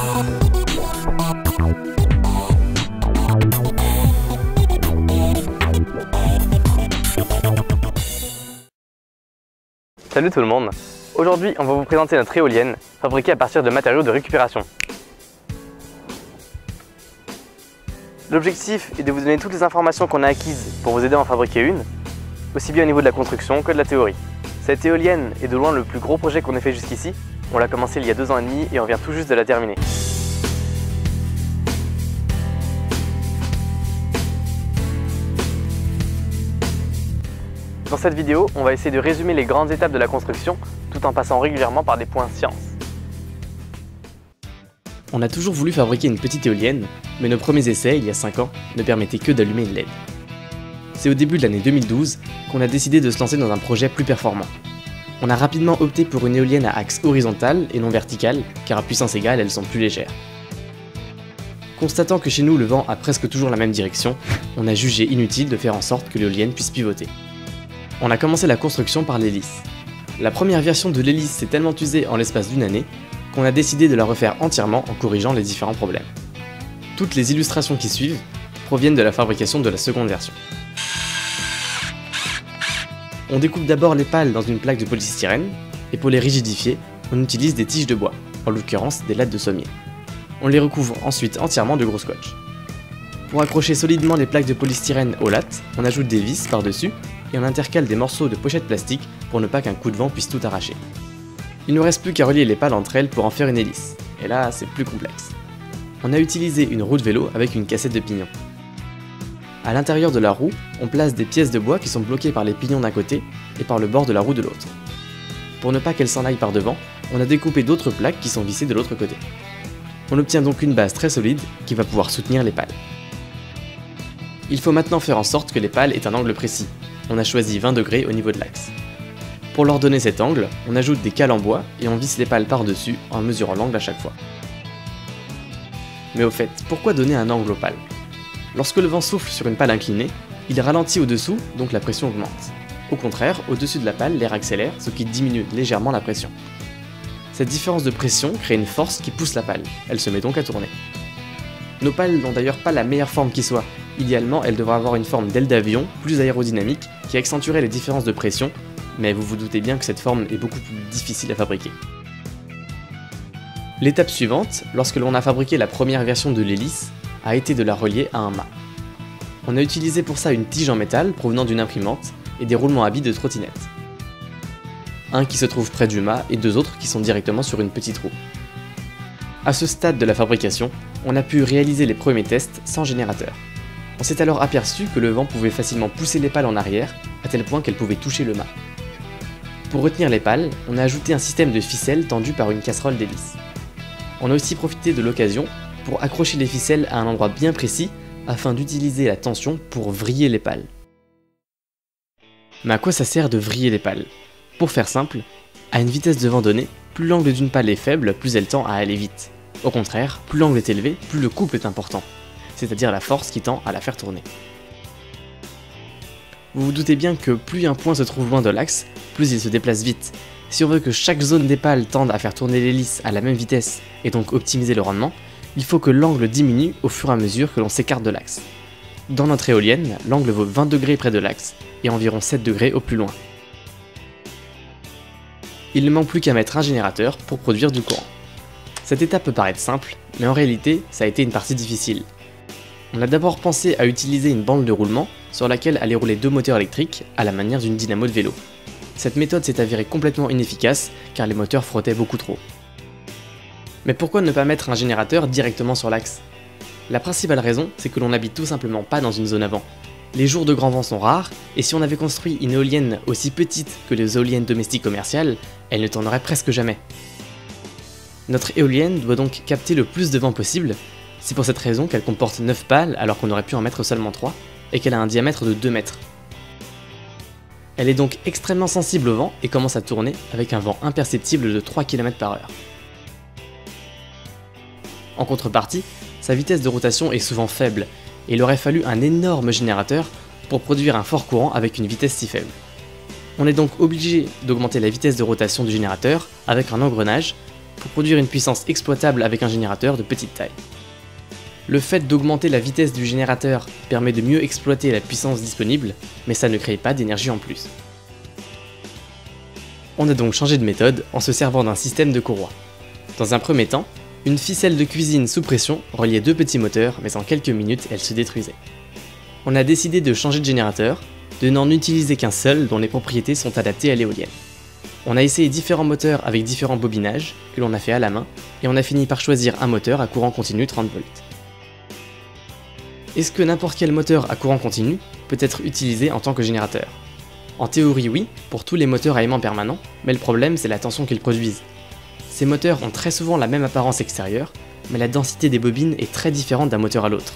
Salut tout le monde! Aujourd'hui, on va vous présenter notre éolienne fabriquée à partir de matériaux de récupération. L'objectif est de vous donner toutes les informations qu'on a acquises pour vous aider à en fabriquer une, aussi bien au niveau de la construction que de la théorie. Cette éolienne est de loin le plus gros projet qu'on ait fait jusqu'ici. On l'a commencé il y a 2 ans et demi et on vient tout juste de la terminer. Dans cette vidéo, on va essayer de résumer les grandes étapes de la construction tout en passant régulièrement par des points science. On a toujours voulu fabriquer une petite éolienne, mais nos premiers essais, il y a 5 ans, ne permettaient que d'allumer une LED. C'est au début de l'année 2012 qu'on a décidé de se lancer dans un projet plus performant. On a rapidement opté pour une éolienne à axe horizontal et non vertical, car à puissance égale, elles sont plus légères. Constatant que chez nous le vent a presque toujours la même direction, on a jugé inutile de faire en sorte que l'éolienne puisse pivoter. On a commencé la construction par l'hélice. La première version de l'hélice s'est tellement usée en l'espace d'une année qu'on a décidé de la refaire entièrement en corrigeant les différents problèmes. Toutes les illustrations qui suivent proviennent de la fabrication de la seconde version. On découpe d'abord les pales dans une plaque de polystyrène, et pour les rigidifier, on utilise des tiges de bois, en l'occurrence des lattes de sommier. On les recouvre ensuite entièrement de gros scotch. Pour accrocher solidement les plaques de polystyrène aux lattes, on ajoute des vis par-dessus, et on intercale des morceaux de pochette plastique pour ne pas qu'un coup de vent puisse tout arracher. Il ne reste plus qu'à relier les pales entre elles pour en faire une hélice, et là c'est plus complexe. On a utilisé une roue de vélo avec une cassette de pignon. À l'intérieur de la roue, on place des pièces de bois qui sont bloquées par les pignons d'un côté et par le bord de la roue de l'autre. Pour ne pas qu'elles s'en aillent par devant, on a découpé d'autres plaques qui sont vissées de l'autre côté. On obtient donc une base très solide qui va pouvoir soutenir les pales. Il faut maintenant faire en sorte que les pales aient un angle précis. On a choisi 20 degrés au niveau de l'axe. Pour leur donner cet angle, on ajoute des cales en bois et on visse les pales par-dessus en mesurant l'angle à chaque fois. Mais au fait, pourquoi donner un angle aux pales? Lorsque le vent souffle sur une pale inclinée, il ralentit au-dessous, donc la pression augmente. Au contraire, au-dessus de la pale, l'air accélère, ce qui diminue légèrement la pression. Cette différence de pression crée une force qui pousse la pale, elle se met donc à tourner. Nos pales n'ont d'ailleurs pas la meilleure forme qui soit. Idéalement, elles devraient avoir une forme d'aile d'avion, plus aérodynamique, qui accentuerait les différences de pression, mais vous vous doutez bien que cette forme est beaucoup plus difficile à fabriquer. L'étape suivante, lorsque l'on a fabriqué la première version de l'hélice, a été de la relier à un mât. On a utilisé pour ça une tige en métal provenant d'une imprimante et des roulements à billes de trottinette. Un qui se trouve près du mât et 2 autres qui sont directement sur une petite roue. À ce stade de la fabrication, on a pu réaliser les premiers tests sans générateur. On s'est alors aperçu que le vent pouvait facilement pousser les pales en arrière, à tel point qu'elles pouvaient toucher le mât. Pour retenir les pales, on a ajouté un système de ficelles tendu par une casserole d'hélice. On a aussi profité de l'occasion pour accrocher les ficelles à un endroit bien précis afin d'utiliser la tension pour vriller les pales. Mais à quoi ça sert de vriller les pales? Pour faire simple, à une vitesse de vent donnée, plus l'angle d'une pale est faible, plus elle tend à aller vite. Au contraire, plus l'angle est élevé, plus le couple est important, c'est-à-dire la force qui tend à la faire tourner. Vous vous doutez bien que plus un point se trouve loin de l'axe, plus il se déplace vite. Si on veut que chaque zone des pales tende à faire tourner l'hélice à la même vitesse et donc optimiser le rendement, il faut que l'angle diminue au fur et à mesure que l'on s'écarte de l'axe. Dans notre éolienne, l'angle vaut 20 degrés près de l'axe et environ 7 degrés au plus loin. Il ne manque plus qu'à mettre un générateur pour produire du courant. Cette étape peut paraître simple, mais en réalité, ça a été une partie difficile. On a d'abord pensé à utiliser une bande de roulement sur laquelle allaient rouler 2 moteurs électriques à la manière d'une dynamo de vélo. Cette méthode s'est avérée complètement inefficace car les moteurs frottaient beaucoup trop. Mais pourquoi ne pas mettre un générateur directement sur l'axe? La principale raison, c'est que l'on n'habite tout simplement pas dans une zone à vent. Les jours de grand vent sont rares, et si on avait construit une éolienne aussi petite que les éoliennes domestiques commerciales, elle ne tournerait presque jamais. Notre éolienne doit donc capter le plus de vent possible, c'est pour cette raison qu'elle comporte 9 pales alors qu'on aurait pu en mettre seulement 3, et qu'elle a un diamètre de 2 mètres. Elle est donc extrêmement sensible au vent et commence à tourner avec un vent imperceptible de 3 km/h. En contrepartie, sa vitesse de rotation est souvent faible, et il aurait fallu un énorme générateur pour produire un fort courant avec une vitesse si faible. On est donc obligé d'augmenter la vitesse de rotation du générateur avec un engrenage pour produire une puissance exploitable avec un générateur de petite taille. Le fait d'augmenter la vitesse du générateur permet de mieux exploiter la puissance disponible, mais ça ne crée pas d'énergie en plus. On a donc changé de méthode en se servant d'un système de courroie. Dans un premier temps, une ficelle de cuisine sous pression reliait deux petits moteurs, mais en quelques minutes, elle se détruisait. On a décidé de changer de générateur, de n'en utiliser qu'un seul dont les propriétés sont adaptées à l'éolienne. On a essayé différents moteurs avec différents bobinages, que l'on a fait à la main, et on a fini par choisir un moteur à courant continu 30 volts. Est-ce que n'importe quel moteur à courant continu peut être utilisé en tant que générateur? En théorie oui, pour tous les moteurs à aimant permanent, mais le problème c'est la tension qu'ils produisent. Ces moteurs ont très souvent la même apparence extérieure, mais la densité des bobines est très différente d'un moteur à l'autre.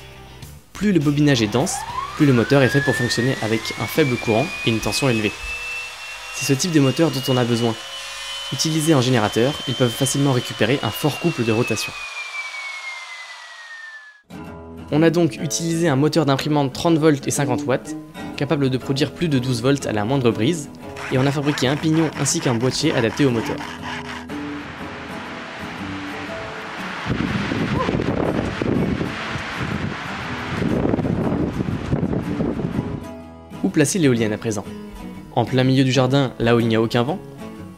Plus le bobinage est dense, plus le moteur est fait pour fonctionner avec un faible courant et une tension élevée. C'est ce type de moteur dont on a besoin. Utilisés en générateur, ils peuvent facilement récupérer un fort couple de rotation. On a donc utilisé un moteur d'imprimante 30 volts et 50 watts, capable de produire plus de 12 volts à la moindre brise, et on a fabriqué un pignon ainsi qu'un boîtier adapté au moteur. Où placer l'éolienne à présent? En plein milieu du jardin, là où il n'y a aucun vent?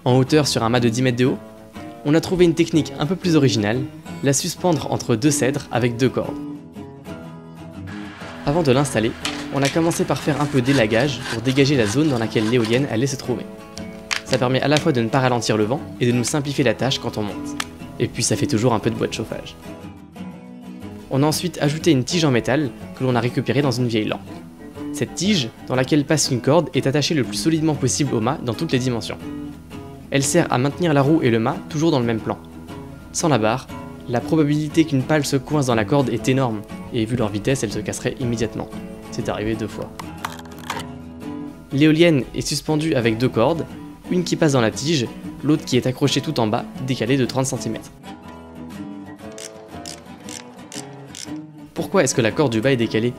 En hauteur sur un mât de 10 mètres de haut? On a trouvé une technique un peu plus originale, la suspendre entre deux cèdres avec deux cordes. Avant de l'installer, on a commencé par faire un peu d'élagage pour dégager la zone dans laquelle l'éolienne allait se trouver. Ça permet à la fois de ne pas ralentir le vent et de nous simplifier la tâche quand on monte. Et puis ça fait toujours un peu de bois de chauffage. On a ensuite ajouté une tige en métal que l'on a récupérée dans une vieille lampe. Cette tige, dans laquelle passe une corde, est attachée le plus solidement possible au mât dans toutes les dimensions. Elle sert à maintenir la roue et le mât toujours dans le même plan. Sans la barre, la probabilité qu'une pale se coince dans la corde est énorme, et vu leur vitesse, elle se casserait immédiatement. C'est arrivé 2 fois. L'éolienne est suspendue avec 2 cordes, une qui passe dans la tige, l'autre qui est accrochée tout en bas, décalée de 30 cm. Pourquoi est-ce que la corde du bas est décalée?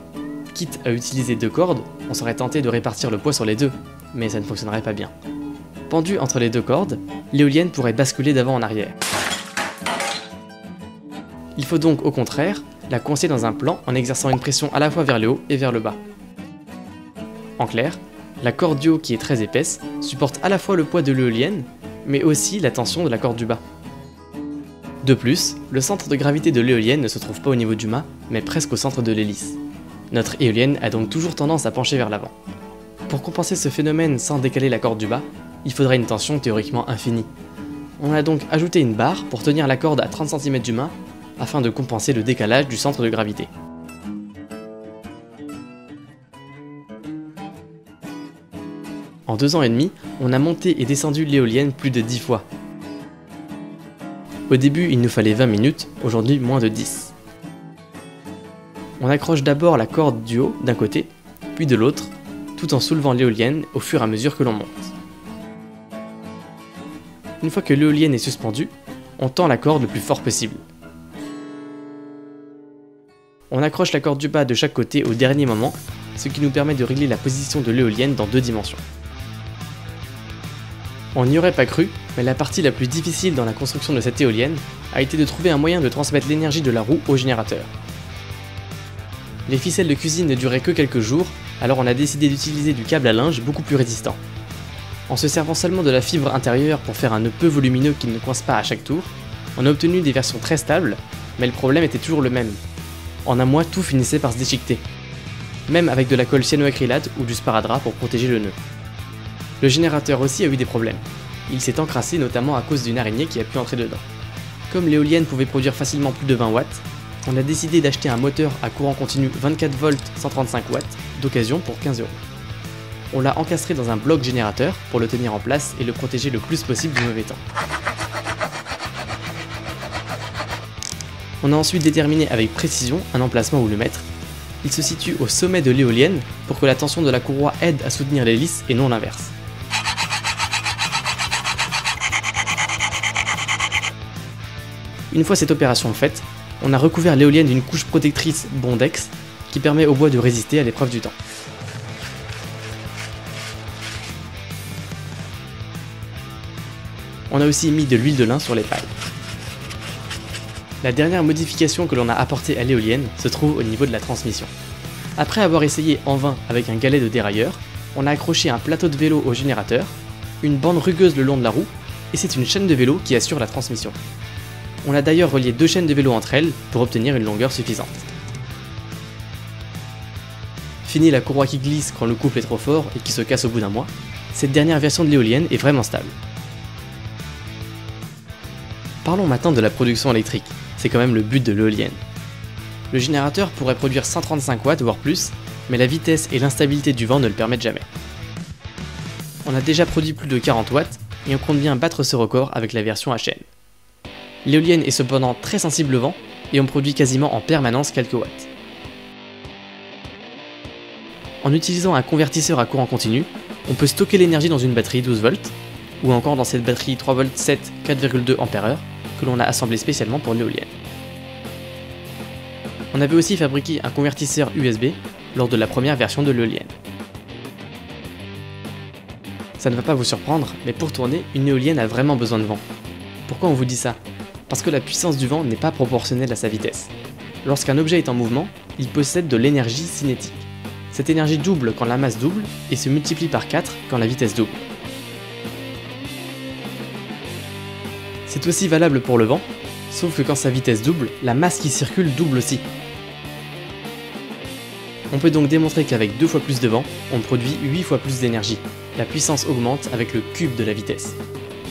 Quitte à utiliser 2 cordes, on serait tenté de répartir le poids sur les deux, mais ça ne fonctionnerait pas bien. Pendue entre les 2 cordes, l'éolienne pourrait basculer d'avant en arrière. Il faut donc au contraire la coincer dans un plan en exerçant une pression à la fois vers le haut et vers le bas. En clair, la corde du haut qui est très épaisse supporte à la fois le poids de l'éolienne, mais aussi la tension de la corde du bas. De plus, le centre de gravité de l'éolienne ne se trouve pas au niveau du mât, mais presque au centre de l'hélice. Notre éolienne a donc toujours tendance à pencher vers l'avant. Pour compenser ce phénomène sans décaler la corde du bas, il faudrait une tension théoriquement infinie. On a donc ajouté une barre pour tenir la corde à 30 cm du mât, afin de compenser le décalage du centre de gravité. En 2 ans et demi, on a monté et descendu l'éolienne plus de 10 fois. Au début, il nous fallait 20 minutes, aujourd'hui moins de 10. On accroche d'abord la corde du haut d'un côté, puis de l'autre, tout en soulevant l'éolienne au fur et à mesure que l'on monte. Une fois que l'éolienne est suspendue, on tend la corde le plus fort possible. On accroche la corde du bas de chaque côté au dernier moment, ce qui nous permet de régler la position de l'éolienne dans 2 dimensions. On n'y aurait pas cru, mais la partie la plus difficile dans la construction de cette éolienne a été de trouver un moyen de transmettre l'énergie de la roue au générateur. Les ficelles de cuisine ne duraient que quelques jours, alors on a décidé d'utiliser du câble à linge beaucoup plus résistant. En se servant seulement de la fibre intérieure pour faire un nœud peu volumineux qui ne coince pas à chaque tour, on a obtenu des versions très stables, mais le problème était toujours le même. En un mois, tout finissait par se déchiqueter. Même avec de la colle cyanoacrylate ou du sparadrap pour protéger le nœud. Le générateur aussi a eu des problèmes. Il s'est encrassé notamment à cause d'une araignée qui a pu entrer dedans. Comme l'éolienne pouvait produire facilement plus de 20 watts, on a décidé d'acheter un moteur à courant continu 24 volts 135 watts d'occasion pour 15 €. On l'a encastré dans un bloc générateur pour le tenir en place et le protéger le plus possible du mauvais temps. On a ensuite déterminé avec précision un emplacement où le mettre. Il se situe au sommet de l'éolienne pour que la tension de la courroie aide à soutenir l'hélice et non l'inverse. Une fois cette opération faite, on a recouvert l'éolienne d'une couche protectrice Bondex qui permet au bois de résister à l'épreuve du temps. On a aussi mis de l'huile de lin sur les pales. La dernière modification que l'on a apportée à l'éolienne se trouve au niveau de la transmission. Après avoir essayé en vain avec un galet de dérailleur, on a accroché un plateau de vélo au générateur, une bande rugueuse le long de la roue, et c'est une chaîne de vélo qui assure la transmission. On a d'ailleurs relié 2 chaînes de vélo entre elles pour obtenir une longueur suffisante. Fini la courroie qui glisse quand le couple est trop fort et qui se casse au bout d'un mois, cette dernière version de l'éolienne est vraiment stable. Parlons maintenant de la production électrique, c'est quand même le but de l'éolienne. Le générateur pourrait produire 135 watts voire plus, mais la vitesse et l'instabilité du vent ne le permettent jamais. On a déjà produit plus de 40 watts et on compte bien battre ce record avec la version à chaîne. L'éolienne est cependant très sensible au vent et on produit quasiment en permanence quelques watts. En utilisant un convertisseur à courant continu, on peut stocker l'énergie dans une batterie 12 volts ou encore dans cette batterie 3 volts 7 4,2 Ah que l'on a assemblée spécialement pour l'éolienne. On avait aussi fabriqué un convertisseur USB lors de la première version de l'éolienne. Ça ne va pas vous surprendre, mais pour tourner, une éolienne a vraiment besoin de vent. Pourquoi on vous dit ça? Parce que la puissance du vent n'est pas proportionnelle à sa vitesse. Lorsqu'un objet est en mouvement, il possède de l'énergie cinétique. Cette énergie double quand la masse double et se multiplie par 4 quand la vitesse double. C'est aussi valable pour le vent, sauf que quand sa vitesse double, la masse qui circule double aussi. On peut donc démontrer qu'avec 2 fois plus de vent, on produit 8 fois plus d'énergie. La puissance augmente avec le cube de la vitesse.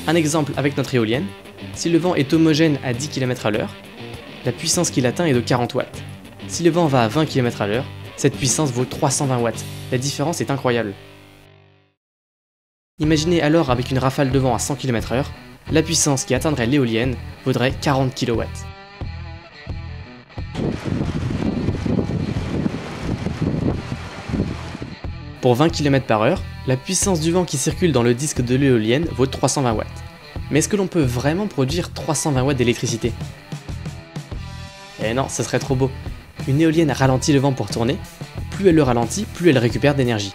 Un exemple avec notre éolienne, si le vent est homogène à 10 km/h, la puissance qu'il atteint est de 40 watts. Si le vent va à 20 km/h, cette puissance vaut 320 watts. La différence est incroyable. Imaginez alors avec une rafale de vent à 100 km/h, la puissance qui atteindrait l'éolienne vaudrait 40 kW. Pour 20 km/h, la puissance du vent qui circule dans le disque de l'éolienne vaut 320 watts. Mais est-ce que l'on peut vraiment produire 320 watts d'électricité? Eh non, ce serait trop beau. Une éolienne ralentit le vent pour tourner, plus elle le ralentit, plus elle récupère d'énergie.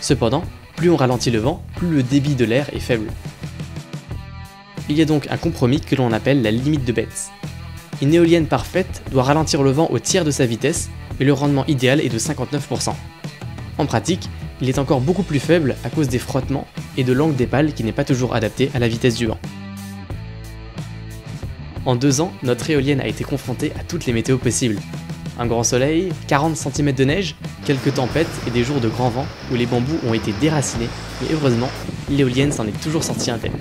Cependant, plus on ralentit le vent, plus le débit de l'air est faible. Il y a donc un compromis que l'on appelle la limite de Betz. Une éolienne parfaite doit ralentir le vent au tiers de sa vitesse et le rendement idéal est de 59%. En pratique, il est encore beaucoup plus faible à cause des frottements et de l'angle des pales qui n'est pas toujours adapté à la vitesse du vent. En 2 ans, notre éolienne a été confrontée à toutes les météos possibles. Un grand soleil, 40 cm de neige, quelques tempêtes et des jours de grand vent où les bambous ont été déracinés, mais heureusement, l'éolienne s'en est toujours sortie indemne.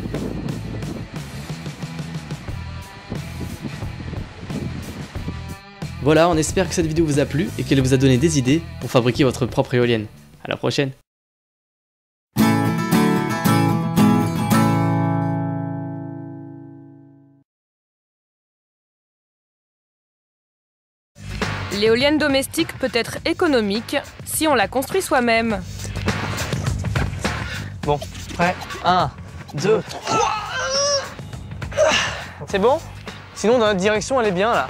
Voilà, on espère que cette vidéo vous a plu et qu'elle vous a donné des idées pour fabriquer votre propre éolienne. À la prochaine! L'éolienne domestique peut être économique si on la construit soi-même. Bon, prêt? 1, 2, 3. C'est bon? Sinon, dans notre direction, elle est bien là.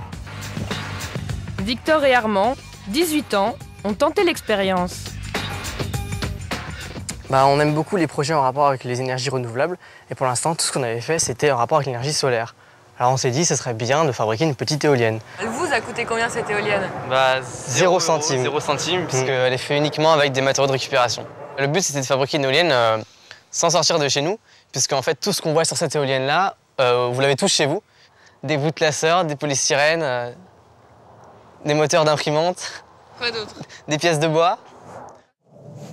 Victor et Armand, 18 ans, ont tenté l'expérience. On aime beaucoup les projets en rapport avec les énergies renouvelables. Et pour l'instant, tout ce qu'on avait fait, c'était en rapport avec l'énergie solaire. Alors on s'est dit que ce serait bien de fabriquer une petite éolienne. Elle vous a coûté combien cette éolienne? 0 centimes. 0 centimes, Puisqu'elle est faite uniquement avec des matériaux de récupération. Le but, c'était de fabriquer une éolienne sans sortir de chez nous, puisqu'en fait, tout ce qu'on voit sur cette éolienne-là, vous l'avez tous chez vous. Des bouts de classeurs, des polystyrènes, des moteurs d'imprimante. Quoi d'autre? Des pièces de bois.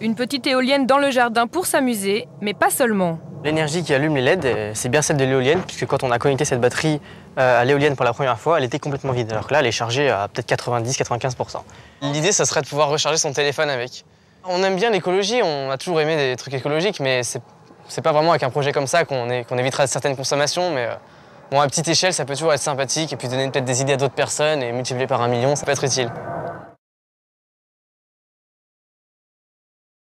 Une petite éolienne dans le jardin pour s'amuser, mais pas seulement. L'énergie qui allume les LED, c'est bien celle de l'éolienne, puisque quand on a connecté cette batterie à l'éolienne pour la première fois, elle était complètement vide, alors que là, elle est chargée à peut-être 90-95%. L'idée, ça serait de pouvoir recharger son téléphone avec. On aime bien l'écologie, on a toujours aimé des trucs écologiques, mais c'est pas vraiment avec un projet comme ça qu'on évitera certaines consommations, mais bon, à petite échelle, ça peut toujours être sympathique, et puis donner peut-être des idées à d'autres personnes, et multiplier par 1 million, ça peut être utile.